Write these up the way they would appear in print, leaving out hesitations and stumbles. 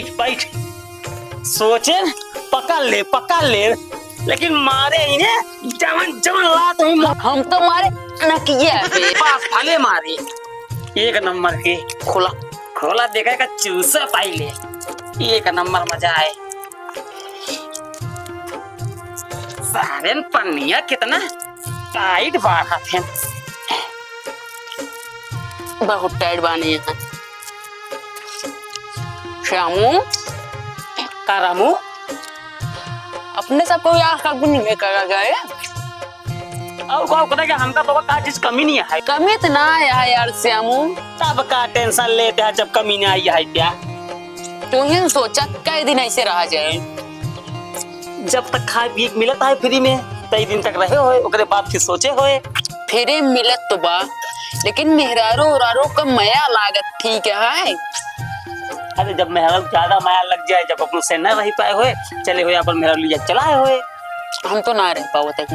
बैठ बैठ। सोचे पकड़ ले लेकिन मारे इन्हें जवन जवन लात हम तो मारे न किए पास फले मारे। एक नंबर के खोला खोला देखा का चूसा पाई ले। एक नंबर मजा आए। सारे पन्निया कितना टाइट बाढ़ा थे। बहुत टाइट बानी है। श्यामू का रामू अपने सब को यार कब नहीं करा गए और को करेगा। हमका तो का चीज कमी नहीं है। कमी तो ना है यार श्यामू। तब का टेंशन लेते हैं जब कमी नहीं आई है क्या। तू ही सोचा कई दिन ऐसे रहा जाए। जब तक खाए पिए मिलता है फ्री में कई दिन तक रहे होए ओकरे बाद फिर सोचे होए। फिर मिलत तो बा लेकिन मेहरारो उरारो का माया लागत ठीक है। अरे जब मेहरा ज्यादा माया लग जाए जब अपन से न रह पाए हुए चले हुए अपन मेहरा लिया चलाए हुए। हम तो ना रह पाओ तक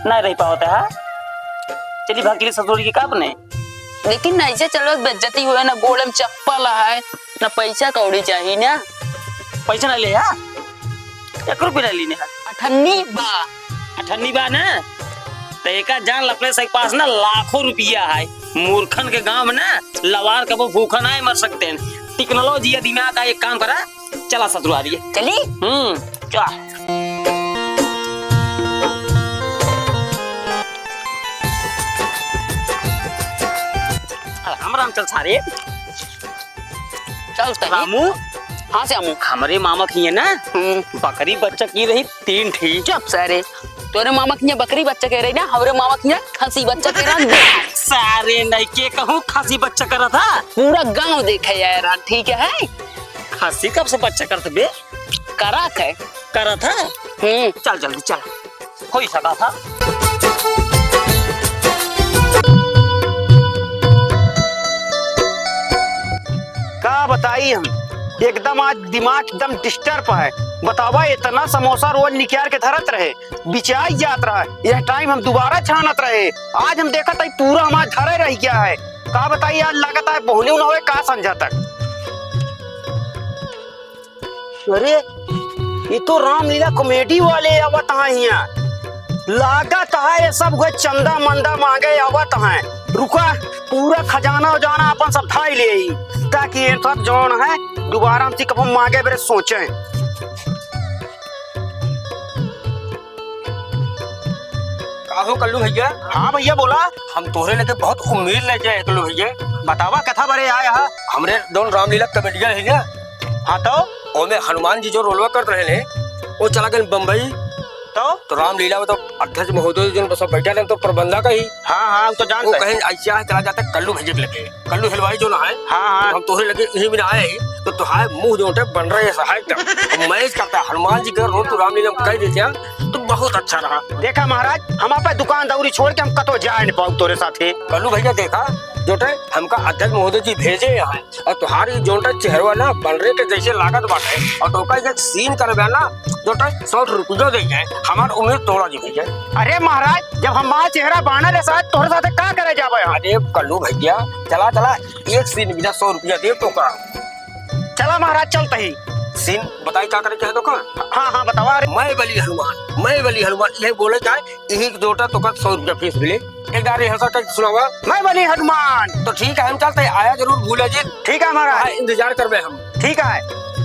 ना रह पाओ है। चली भागी ससुर की का बने। लेकिन ऐसे चलो बेइज्जती हुए ना गोड़ में चप्पल है ना पैसा कौड़ी चाहिए ना। पैसा ना ले हा 1 रुपया लेने है। अठन्नी बा ना तो एक जान लपने से पास ना लाखों रुपया है। मूर्खन के गांव में ना लवार का वो भूखा ना मर सकते हैं। टेक्नोलॉजी या दिमाग का एक काम करा। चला ससुर आ रही है। चली क्या राम चल सारे चल रामू। हाँ श्यामू हमारे मामा की है ना बकरी बच्चा की रही 3 थी। चुप सारे तोरे मामा की बकरी बच्चा कह रही ना हमारे मामा की खसी बच्चा कह रहा। सारे नहीं के कहूँ खसी बच्चा कर रहा था। पूरा गांव देखा यार ठीक है। खसी कब से बच्चा करते बे करा था। चल जल्दी चल हो ही सका था। का बताई हम एकदम आज दिमाग एकदम डिस्टर्ब है। बतावा इतना समोसा रोज निकाल के धरत रहे बिचाई जात रहा। यह टाइम हम दोबारा छानत रहे। आज हम देखा था पूरा हमारा धरे रह गया है। का बताइए आज लगता है बहुली न होए का संझा तक। अरे ये तो रामलीला कॉमेडी वाले आवत हैं यहाँ। लागत है ये सब चंदा मंदा मांगे आवत हैं। रुका पूरा खजाना उजाना अपन सब थाई ले ताकि ये सब जोन है दोबारा हमसे कब हम मांगे बेरे सोचे। काहो कल्लू भैया। हाँ भैया बोला। हम तोहरे लगे बहुत उम्मीद ले जाए कल्लू भैया। बतावा कथा बरे आया है। हमरे दोन रामलीला कमेडियन है क्या। हाँ तो ओमे हनुमान जी जो रोलवा करते रहे वो चला गए बम्बई। तो रामलीला में तो अध्यक्ष महोदय जो सब बैठा रहे तो प्रबंधक ही। हाँ तो जानते वो कहीं ऐसा चला जाता कल्लू भैया के लगे कल्लू हलवाई जो ना है। हाँ हम तोहरे लगे यही में आए तो तुहार मुंह जो बन रहे है मैच करता है हनुमान जी का रोल तो रामलीला में कह देते हैं तो बहुत अच्छा रहा। देखा महाराज हम आप दुकान दौरी छोड़ के हम कतो जाए नहीं पाऊ तोरे साथे। कल्लू भैया देखा जोटे हमका अध्यक्ष महोदय जी भेजे यहाँ और तुम्हारी जोटे चेहरा ना बन रहे के जैसे लागत बात है और तो का सीन करवे ना जोटे 100 रुपया दे जाए हमार उम्मीद तोड़ा जी भैया। अरे महाराज जब हमारा चेहरा बाना रे साथ तोरे साथे का करे जावे। अरे कल्लू भैया चला एक सीन बिना 100 रुपया दे तो का। चला महाराज चलता ही सीन बताई क्या करे चाहे तो का। हाँ बतावा। मैं बली हनुमान यही बोले चाहे यही जोटा तो का 100 रुपया फीस मिले। एक बार रिहर्सल कर सुनावा। मैं बली हनुमान। तो ठीक है हम चलते हैं आया जरूर भूले जी। ठीक है महाराज इंतजार करबे हम। ठीक है।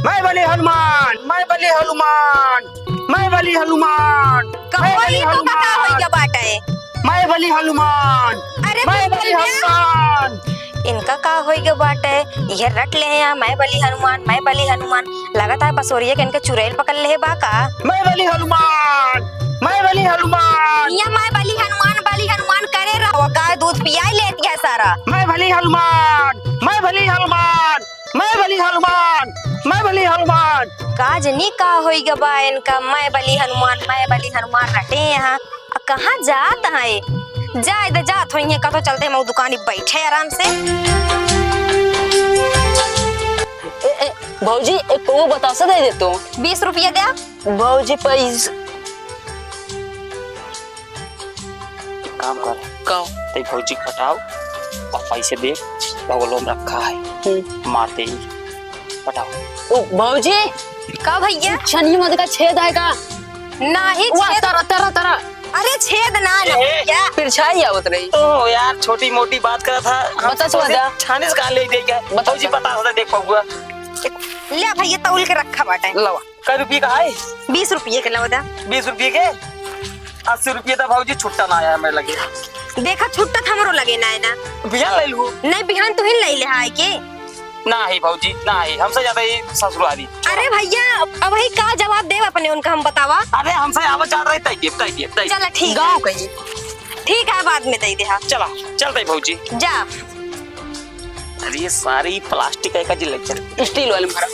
मैं बली हनुमान मैं बली हनुमान मैं बली हनुमान मैं बली हनुमान मैं बली हनुमान। इनका का होइगे बाटे ये रट ले यहाँ मैं बली हनुमान लगता है बसोरिया के इनके चुड़ैल पकड़ ले बा का। मैं बली हनुमान ये मैं बली हनुमान करे रहो गाय दूध पियाई लेती है सारा। मैं बली हनुमान काजनी का होइगे बा इनका मैं बली हनुमान रटे यहाँ कहाँ जात है जा इधर जात हो का तो चलते मैं दुकान बैठे आराम से। भौजी एक को बतासा दे देतो 20 रुपया दे। भौजी पैसा काम कर ते फौजी खटाओ और पैसे दे बगलों में रखा है मारते ही बताओ। ओ भौजी का भैया छनी मत का छेद है का? नाही वाह छेद तरा तरा तरा अरे छेद ना ना भैया पिरछाई आवत रही। ओ यार छोटी मोटी बात करा था। बता तो बता। छाने से कहा ले दे क्या? बताओ जी बता सकता देख पाऊंगा। ले भैया तौल के रखा बाटे लवा कै रुपये का है? 20 रुपये के लौदा 20 रुपये के 80 रुपये था भाजी छुट्टा ना आया मेरे लगे। देखा छुट्टा हमरो लगे ना है ना बिहान ले लू नहीं बिहान तू ही ले ले हाय के ना है भाजी ना है हमसे ज्यादा ही ससुराली। अरे भैया अब ही का जवाब देव अपने उनका हम बतावा अरे हमसे आवाज चाह रहे तय चला ठीक गाँव है कहिए ठीक है बाद में दे दे हा चला चलते भाजी। जा अरे ये सारी प्लास्टिक है का जी लेक्चर स्टील वाले भरा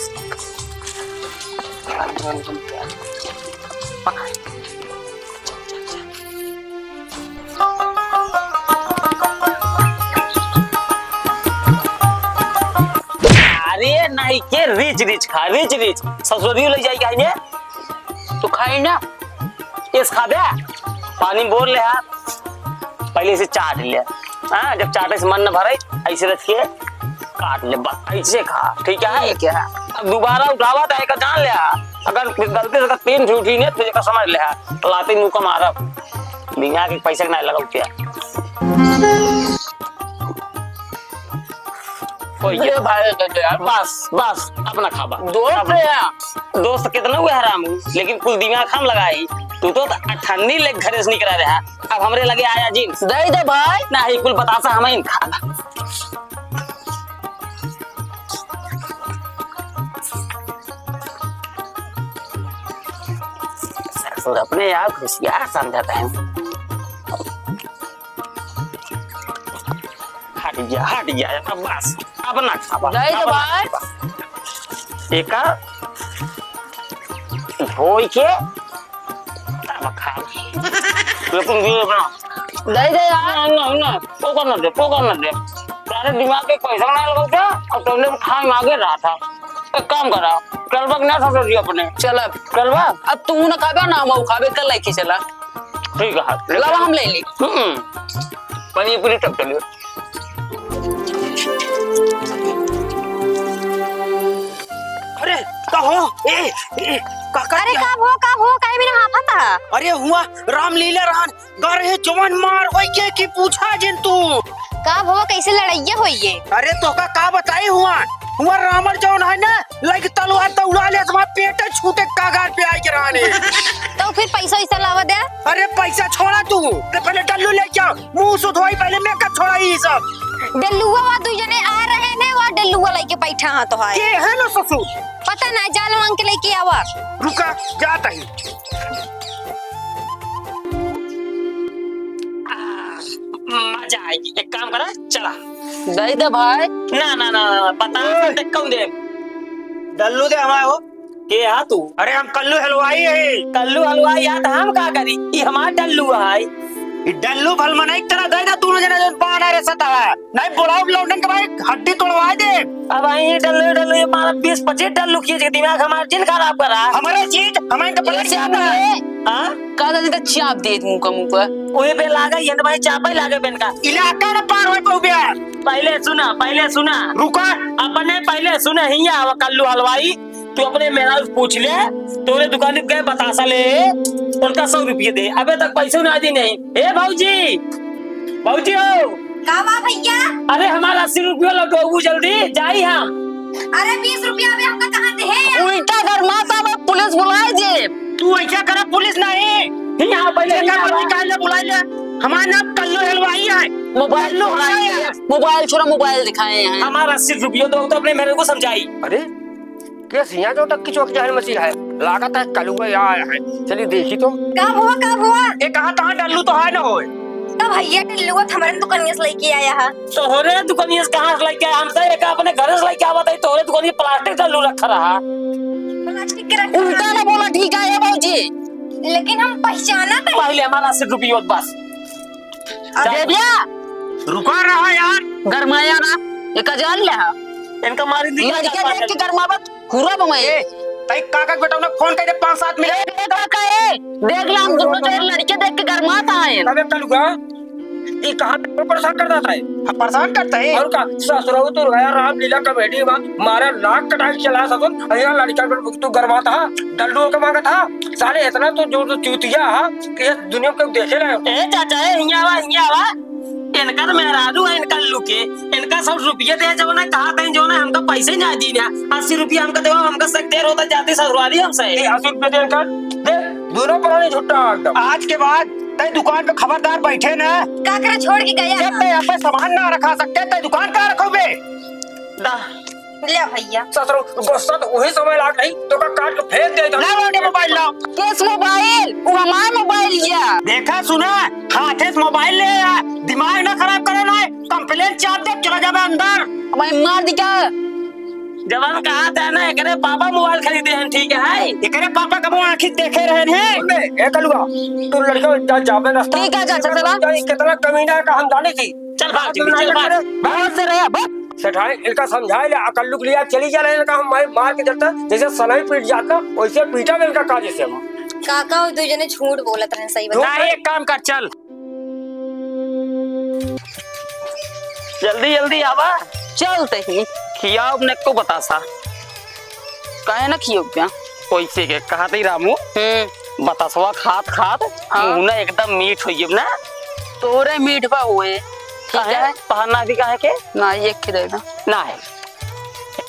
अरे नहीं के रिच रिच खा रिच रिच ससुराली ले जाई का ने तो खाई ना इस खा दे पानी बोल ले हाथ पहले से चाट ले। हाँ जब चाटे से मन न भरे ऐसे रख के काट ले बस ऐसे खा ठीक है क्या? अब दोबारा उठावा तो एक जान ले अगर गलती से तीन झूठी ने तुझे का समझ ले लाते मुंह का मारा बिना के पैसे नहीं लगा उठिया ये भाई दे यार बस बस अपना खाबा दोस्त है यार। दोस्त कितना हुए हराम लेकिन कुल दिमाग हम लगाई तू तो अठन्नी ले घरे से निकला रहा अब हमरे लगे आया जींस दे दे भाई ना ही कुल बतासा हमें खाना ससुर अपने आप होशियार समझाता है। हट गया अब बस अब ना खाबा दे दे भाई एक धोई के तब खा लेकिन ये बना दे दे यार ना पोकर न दे तारे दिमाग के पैसा ना लगाओ क्या और तुमने खाए मांगे रहा था एक काम करा कल बक ना सोच दिया अपने चल अब कल बा अब तू ना खाबे ना हम खाबे कल लेके चला ठीक है लवा हम ले ली पनीर पूरी टप चलिए अरे कहो काका अरे का हो काहे बिना हाफता अरे हुआ रामलीला रान गा रहे जवान मार होई के पूछा जिन तू का हो कैसे लड़ाइया होइए अरे तो का बताई हुआ हुआ रावण जौन है ना लाइक तलवार तो उड़ा ले तुम्हारा पेट छूटे कागार पे आई के रहने तो फिर पैसा इसा लावा दे अरे पैसा छोड़ा तू ते पहले डल्लू ले जाओ मुंह से धोई पहले मेकअप छोड़ा ये सब डल्लुआ वा दू जने आ रहे ने वा डल्लुआ लेके बैठा हां तो है ये है ना ससुर पता ना जाल मांग के लेके आवा रुका जाता ही मजा आएगी एक काम करा चला दे दे भाई ना बता सकते कौन दे डल्लू दे हमारे हो के हा तू अरे हम कल्लू हलवाई है कल्लू हलवाई या तो हम का करी ये हमार डल्लू है ये डल्लू भल मना एक तरह दे ना दोनों जने जो पान आ रहे सता है नहीं बुलाओ लौंडन के भाई हड्डी तोड़वा दे अब आई डल्लू ये मारा 20-25 डल्लू किए दिमाग हमारा जिन खराब करा हमारे चीज हमारे का पलट जाता है हां का दे तो चाप दे मुंह का ओए पे लागा ये तो भाई चापा लागे बेन का इलाका ना पार होए पौ गया पहले सुना रुका अपने पहले सुना ही आवा कल्लू हलवाई तू अपने मेरा पूछ ले तोरे दुकान पे गए बतासा ले उनका 100 रुपये दे अबे तक पैसे ना दी नहीं ए भाऊजी हो का बा भैया अरे हमारा 80 रुपया लौटाओ जल्दी जाई हम अरे 20 रुपया में हमका कहां दे है उल्टा कर माता में पुलिस बुलाए जे तू ऐसा करा पुलिस नहीं ही यहाँ पहले निकाल ले बुला ले हमारा नाम कल्लू हलवाई है मोबाइल छोड़ा मोबाइल दिखाए हैं हमारा 80 रुपया दो तो अपने मेरे को समझाई अरे क्या सिया जो तक की चौक जाने मची है लागत है कलुआ आया है चलिए देखी तो कब हुआ ये कहां तहां डल्लू तो है ना होए तब भैया डल्लुआ हमारे दुकानिया से लेके आया है तोहरे दुकानिया से कहां से लेके आया हम तो एक अपने घर से लेके आवत है तोहरे दुकानिया प्लास्टिक डल्लू रखा रहा प्लास्टिक के रखा उल्टा ना बोला ठीक है बाबूजी लेकिन हम पहचाना था पहले हमारा 80 रुपया बस दे दिया रुका रहा यार गरमाया ना ये कजाल ले इनका मारी दी लड़के देख के गरमावत हुरा बमई तई काका के बेटा ने फोन कर दे 5-7 मिनट देख ला हम दोनों जो लड़के देख के गरमाता है अबे कलुआ ये कहाँ तक परेशान कर देता है। हम परेशान करते हैं। और का ससुराल तो गया रामलीला कमेटी में मारा नाक कटाई चला सकुन अहिया लड़का पर तू गरबा था डल्डू के मांगा था साले इतना तो जो चूतिया है कि ये दुनिया को देखे रहे। ए चाचा हिया वा इनका तो मेहरारू है इनका लुके इनका 100 रुपये दे जब ना कहा कहीं जो ना हमका पैसे नहीं दी ना 80 रुपये हमका देवा हमका सकते होता जाते ससुराली हमसे 80 रुपये दे दोनों पुराने झुट्टा एकदम। आज के बाद तय दुकान पे खबरदार बैठे ना। का करे छोड़ के गया जब तय यहाँ पे सामान ना रखा सकते तय दुकान कहाँ रखोगे? दा ले भैया ससुराल गुस्सा तो वही समय लाग नहीं तो का काट के फेंक दे ना वाले मोबाइल लाओ। किस मोबाइल? वो हमारा मोबाइल लिया। देखा सुना हाथे से मोबाइल ले आया। दिमाग ना खराब करे ना कंप्लेंट चाप दे चला जावे अंदर। मैं मार दी क्या? जवान कहा था ना एकरे पापा मोबाइल खरीदे हैं ठीक है एकरे पापा कबो आंखी देखे रहे हैं। ए कलुआ तू लड़का जावे रास्ता ठीक है चाचा चला। कितना कमीना है का हम जाने की। चल भाग चल भाग बहुत से रहा बस। सेठाई इनका समझाए ले अकल्लुक लिया चली जा रहे इनका हम मार के देता जैसे सलाई पीट जाता वैसे पीटा में इनका काज से हम काका और दो जने झूठ बोलत रहे सही बता। ना एक काम कर चल जल्दी जल्दी आवा चलते ही खियाओ अपने को बता सा कहे ना खियो क्या? पैसे के कहा थी रामू बतासवा खात खात मुंह ना एकदम मीठ होइए ना तोरे मीठ बा हुए ठीक है। पहना भी कहा के ना ये खिले ना ना है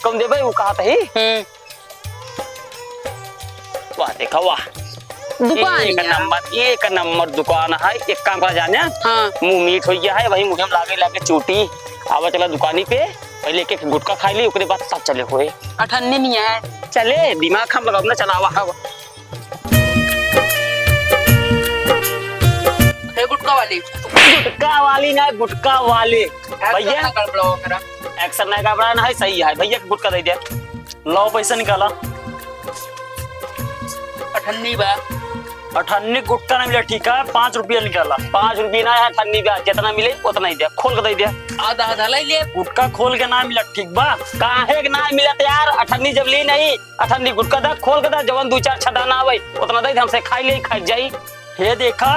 कम दे भाई वो कहा था ही वाह देखा वाह दुकान एक नंबर दुकान है। एक काम कर जाने हाँ मुंह मीठ हो गया है वही मुंह में लागे चूटी आवा चला दुकानी पे पहले एक गुटका खा ली उसके बाद सब चले हुए अठन्नी नहीं है चले दिमाग हम लगाओ ना चलावा गुटका वाली ना गुटका वाले भैया एक्शन नहीं का ना है सही है भैया गुटका दे दिया लो पैसा निकाला अठन्नी बा 98 गुटका ना मिला ठीक है 5 रुपया निकाला 5 रुपया ना है 98 ब्याज जितना मिले उतना ही दिया खोल के दे दिया आधा आधा ले लिए गुटका खोल के ना मिला ठीक बा काहे के ना मिला यार 98 जब ली नहीं 98 गुटका दा खोल के दा जवन 2-4 छदा ना आवे उतना दे हमसे खाई ले खाई जाई हे देखा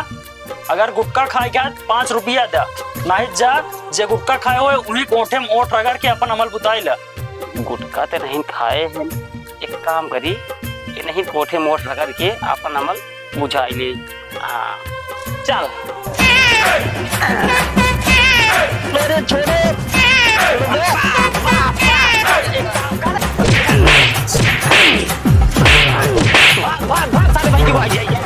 अगर गुटका खाए क्या 5 रुपया दा नहीं जा जे गुटका खाए हुए उन्हीं कोठे में ओठ रगड़ के अपन अमल बुताई ला गुटका ते नहीं खाए हैं एक काम करी ये नहीं कोठे में ओठ रगड़ के अपन अमल बुझाई ले हाँ चल मेरे छोरे भाग सारे भाई की भाई जाइए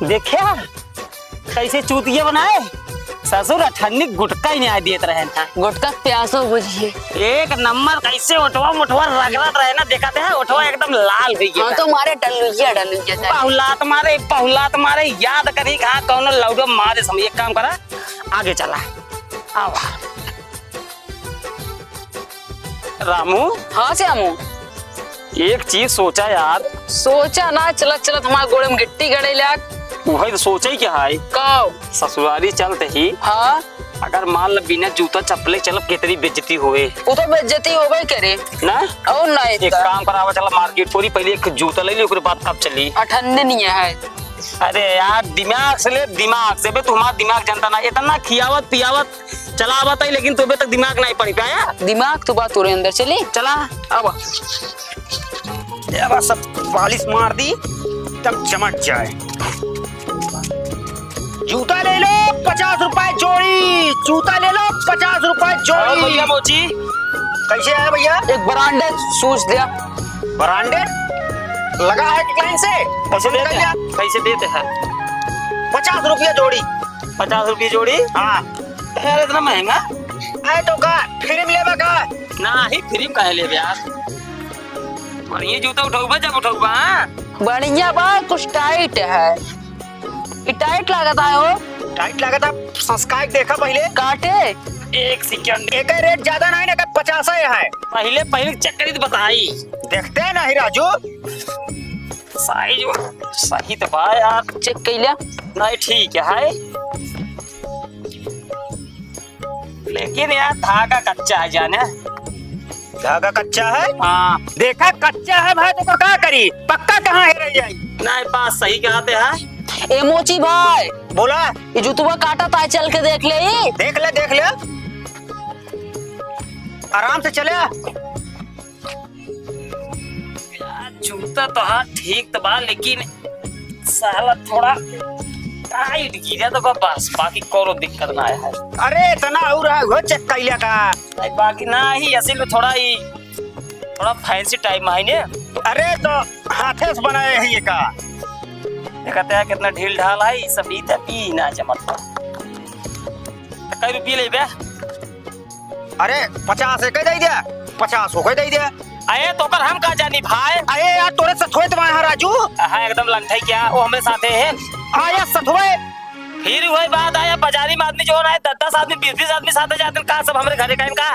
देखा कैसे चूतिया बनाए ससुर 98 गुटका ही नहीं दिए रहे ना गुटका प्यासो बुझिए एक नंबर कैसे उठवा मुठवा रगड़त रहे ना दिखाते हैं उठवा एकदम लाल हो गया हाँ तो मारे डलुइया पहुला तुम्हारे याद करी कहा कौन लौडो मारे समय एक काम करा आगे चला आवा रामू हाँ श्यामू एक चीज सोचा यार सोचा ना चलत चलत हमारे गोड़े में गिट्टी गड़े लाग वही तो सोचे क्या है कब ससुराली चलते ही हाँ अगर मान लो बिना जूता चप्पले चल कितनी बेइज्जती हुए वो तो बेइज्जती हो गई करे ना और नहीं एक काम करावा चला मार्केट थोड़ी पहले एक जूता ले ली उसके बाद तब चली अठन्नी नहीं है अरे यार दिमाग से ले दिमाग से बे तुम्हारा दिमाग जानता ना इतना खियावत पियावत चलावत है लेकिन तुम्हें तक दिमाग नहीं पड़ पाया दिमाग तो बात तुरे अंदर चली चला अब सब पालिश मार दी तब चमक जाए। जूता ले लो 50 रुपए जोड़ी। जूता ले लो 50 रुपए जोड़ी। भैया मोची कैसे है भैया? एक ब्रांडेड शूज दिया ब्रांडेड लगा है क्लाइन से कैसे देते हैं 50 रुपया जोड़ी। 50 रुपये जोड़ी हाँ यार इतना महंगा है तो का फिल्म लेवा का ना ही फिल्म काहे ले यार और ये जूता उठाऊबा जब उठाऊबा बढ़िया बा कुछ टाइट है टाइट लागत है वो टाइट लगा था संस्कार देखा पहले काटे एक सेकंड एक रेट ज्यादा नहीं ना 50 है पहले चेक करी तो बताई देखते हैं नहीं राजू साइज सही तो बा यार चेक कैला नहीं ठीक है लेकिन यार धागा कच्चा है जाने। धागा कच्चा है। हाँ देखा कच्चा है भाई तो क्या करी, पक्का कहाँ है रह जाई। नहीं बात सही कहते हैं। ए मोची भाई, बोला ये जुतवा काटा था, चल के देख ले। देख ले आराम से चले। जूता तो हाँ ठीक तो बा लेकिन साला थोड़ा टाइट गिरा तो बस, बाकी कोनो दिक्कत ना है। अरे इतना और है वो चेक कैला का। नहीं, बाकी ना ही असल में थोड़ा फैंसी टाइप में है ने। अरे तो हाथे से बनाए है ये का। देखते हैं कितना ढील ढाल है, ये सब इतना पी ना जमत। कई रुपये ले बे? अरे 50 है कह दे दिया, 50 हो कह दे दिया। अरे तो कर हम का जानी भाई। अरे यार तोरे से थोड़े तुम्हारे यहाँ राजू। हाँ एकदम लंठई क्या, वो हमें साथे हैं। आया सथुए फिर वही बात आया, बाजारी में आदमी जो है 10-10 आदमी 20-20 आदमी साथे जाते हैं का, सब हमारे घरे का इनका।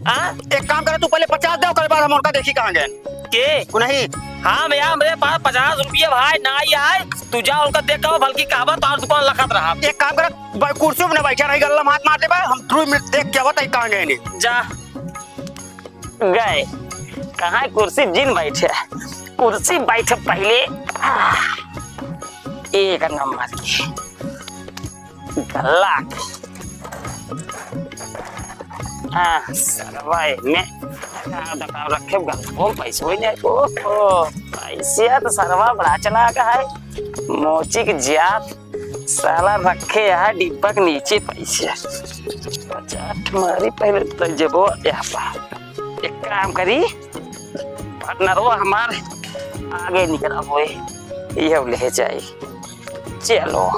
हाँ एक काम करे तू पहले 50 दे, उसके बाद हम उनका देखी कहाँ गए के नहीं। हाँ भैया मेरे पास 50 रुपये भाई ना ही आए, तू जा उनका देख कर बल्कि कहावत और दुकान लखत रहा। एक काम करे कुर्सी में बैठा रही, गल्ला हाथ मार दे भाई, हम 2 मिनट देख क्या बताई कहाँ गए नहीं। जा गए कहाँ कुर्सी जिन बैठे, कुर्सी बैठे पहले एक नंबर की गल्ला। हाँ सरवाई में रखे गल पैसे हो नहीं। पैसे तो सरवा बड़ा चला का है, मोची के जात साला रखे है डिब्बा के नीचे पैसे। 50 मारी पहले तो जबो एक काम करी, पार्टनर वो हमारे आगे निकला हुए ये ले जाए। चलो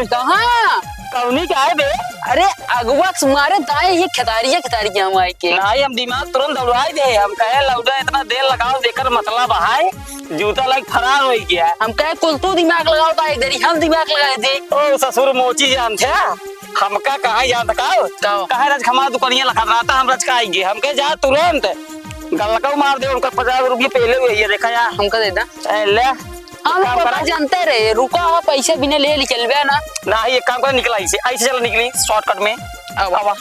कहाँ कौनी क्या है बे? अरे अगवा मारे दाएं ये खतारिया हम आए के। नहीं हम दिमाग तुरंत दौड़ाई दे, हम कहे लौटा इतना देर लगाओ देकर मतलब है जूता लग फरार हो गया। हम कहे कुल तू दिमाग लगाओ था, इधर हम दिमाग लगाए थे। ओ ससुर मोची जान थे हमका कहा याद कहे रज हमारा दुकानिया लगा रहा था, हम रज का आएंगे। हम कहे जा तुरंत गलका मार दे, उनका 50 रुपये पहले हुए ये देखा यार। हमका दे दा। ले हम पता जानते रहे, रुका हो पैसे बिना ले चल बे ना। ना ये काम कर निकला ऐसे चल निकली शॉर्टकट में। आवा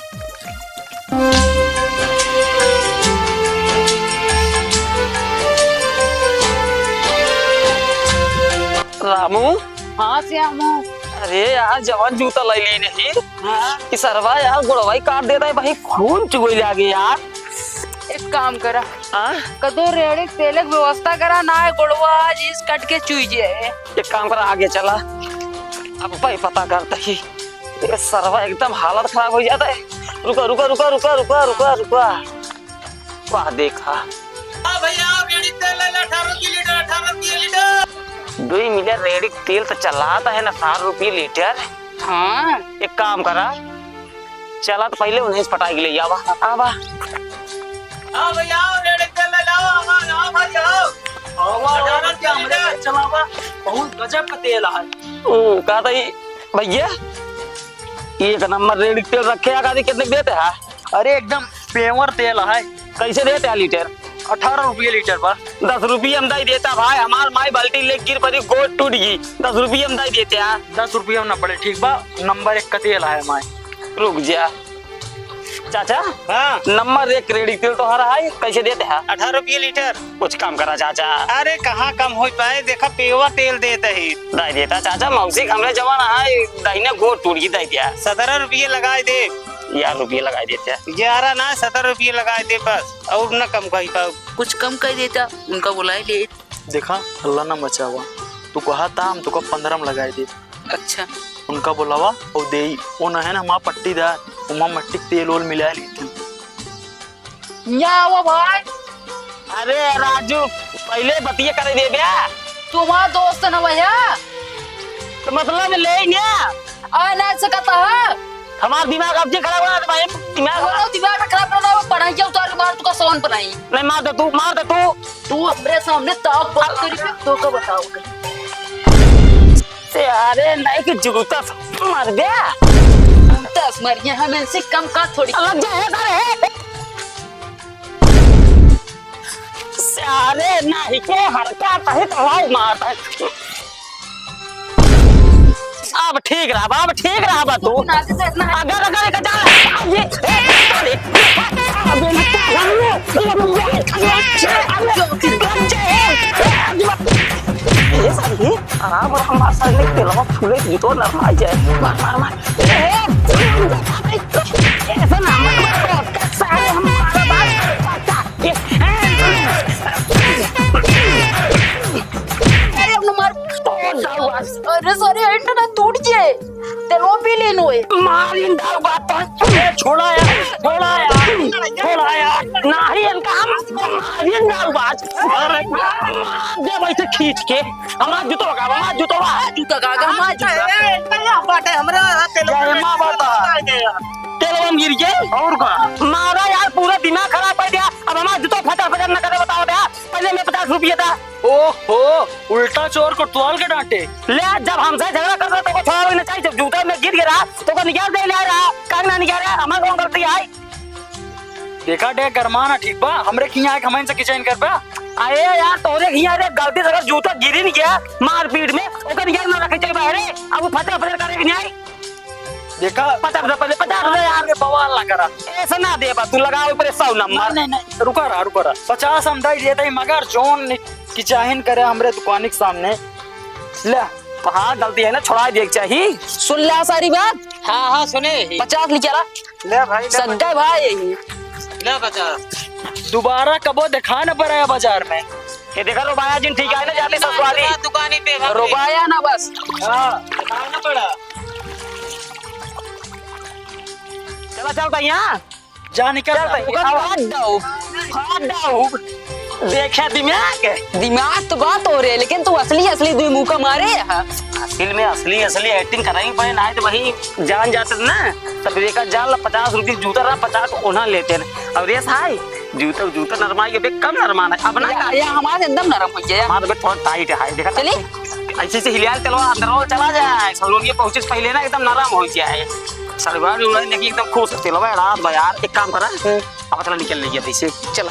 रामू। हाँ श्यामू। अरे यार जवान जूता ले ली नहीं। हाँ कि सरवा यार गुड़वाई काट देता है भाई, खून चुगोई लागे यार। एक काम करा, हाँ कदो रेड़ी तेलक व्यवस्था करा ना है गुड़वा जिस कट के चुईजे। एक काम करा आगे चला, अब भाई पता करता ही ये सरवा एकदम हालत खराब हो जाता है। रुका रुका रुका रुका रुका रुका रुका वाह देखा भैया रेडी तेल ले 18 लीटर 2 मिलियन रेडी तेल तो चलाता है ना 18 रुपये लीटर। हाँ एक काम करा चला तो पहले उन्हें पटाई के लिए आवा आवा। हाँ भैया रेडी तेल ले लाओ, आओ भाई आओ। बहुत गजब का तेल है। ओ कहा था भैया एक नंबर रेडी तेल रखे आगे कितने देते हैं? अरे एकदम पेवर तेल है। कैसे देते हैं लीटर? 18 रुपये लीटर पर। 10 रुपये हम दे देता भाई, हमार माई बाल्टी ले गिर पड़ी गोट टूट गई। 10 रुपये हम दे देते हैं। 10 रुपये हम न पड़े ठीक बा, नंबर 1 का तेल है हमारे। रुक जा चाचा। हाँ नंबर 1 क्रेडिट तेल तो हरा है, कैसे देते हैं? 18 रुपये लीटर। कुछ कम करा चाचा। अरे कहाँ कम हो पाए, देखा पेवर तेल देता है। दे देता चाचा, मौसी हमरे जमाना है दहीने गोट टूट गई दे दिया। 17 रुपये लगा दे यार रुपये लगा देते हैं। 11 ना 17 रुपये लगा दे बस, और न कम कही पाओ। कुछ कम कर देता, उनका बुलाए ले। देखा अल्लाह ना बचावा, तू कहा था हम तुका 15 में लगाए दे। अच्छा उनका बुलावा और दे वो न है ना हमारा पट्टीदार, उमा मट्टी तेल ओल मिला लेती। वो भाई अरे राजू पहले बतिया करे दे बे, तुम्हारा दोस्त न भैया, तो मतलब ले ना आ ना सकता है। हमारा दिमाग अब जे खराब हो रहा है भाई दिमाग बोलो दिमाग खराब ना हो पढ़ाई जाओ तो मार तू का सोन बनाई नहीं मार दे तू तू हमरे सामने ताक बात करी तो का बताओ से अरे नहीं कि जुगुता मर गया 10 मरिए हम इनसे कम का थोड़ी लग जाए अरे सारे नहीं के हरकत है तो भाई मारता है अब ठीक रहा तू अगर एक जा ये ये सभी आराम हमारा सारे के लगा फूले की तो नरमा जाए मार ऐसा ना मत सारे हमारा बात अरे अपना मार अरे सॉरी इंटरनेट टूट गए तेलो भी लेनो है मार इन डाल बात छोड़ा यार नहीं इनका हम मार इन डाल बात अरे दे भाई से खींच के हमारा जूतो लगा जूता कागा मार जूता बाटे हमरा मां बाता तेरे हम गिर गए और का मारा यार पूरा दिमाग खराब कर दिया अब हमारा जूतो फटा न करे बताओ यार पहले मैं 50 रुपये था ओहो उल्टा चोर को टुवाल के डांटे ले जब हमसे झगड़ा कर रहा तो थोड़ा भी नहीं चाहिए जब जूता में गिर गया तो को निकाल दे ले रहा काहे ना निकाल रहा हमारा कौन गलती है देखा डे गरमाना ठीक बा हमरे खिया के हमन से किचन कर बा अरे यार तोरे खिया रे गलती से अगर जूता गिर ही नहीं गया मार पीट में ओकर निकाल ना रखे चाहिए बाहर अब वो फटा करे कि नहीं देखा 50 यार के बवाल ना करा ऐसा ना दे बा तू लगा ऊपर 100 नंबर नहीं रुका रहा 50 हम दई देते मगर जोन की चाहन करे हमरे दुकान के सामने ले हाँ गलती है ना छोड़ा देख चाहिए सुन ले सारी बात हाँ सुने 50 लिखा ले भाई सग्गा भाई यही ले 50 दोबारा कबो दिखा न पड़ा बाजार में ये देखा लो बाया जिन ठीक है ना जाती ससुराली दुकानी पे रुपया ना बस दिखाना पड़ा चल भैया जा निकल हाथ डाउ देखा दिमाग तो बात हो रही है लेकिन तू असली दुई मुंह का मारे असल में असली एक्टिंग कराई पड़े ना तो वही जान जाते ना तब देखा जान 50 रुपये जूता रहा 50 उन्हें लेते और ये साई जूता नरमाई के कम नरमाना अब ना ये हमारे एकदम नरम हो गया हमारा थोड़ा टाइट है देखा चलिए ऐसे से हिलियाल चलो अंदर चला जाए सलोनिया पहुंचे पहले ना एकदम नरम हो जाए सरवार देखिए एकदम खुश चलो यार एक काम करा अब चला निकल लीजिए ऐसे चलो